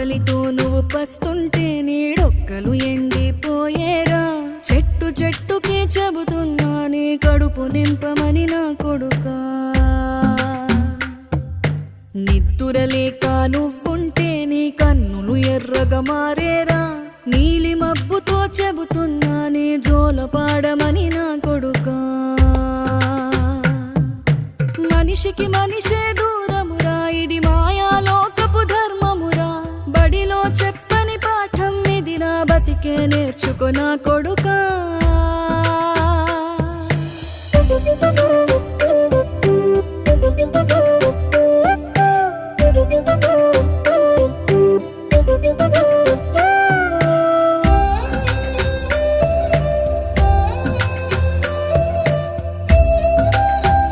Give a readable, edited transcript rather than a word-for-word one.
ఆకలితో నువ్వు పస్తుంటే నీడొక్కలు ఎండిపోయేరా. చెట్టు చెట్టుకే చెబుతున్నా నీ కడుపు నింపమని నా కొడుకా. నిద్దురలేక నువ్వుంటే నీ కన్నులు ఎర్రగా మారేరా. నీలి మబ్బుతో చెబుతున్నా నీ జోలపాడమని నా కొడుకా. మనిషికి మనిషే దూరమురా, ఇది మాయాలోకపు ధర్మమురా. బడిలో చెప్పని పాఠం ఇదిరా, బతికే నేర్చుకో నా కొడుకా.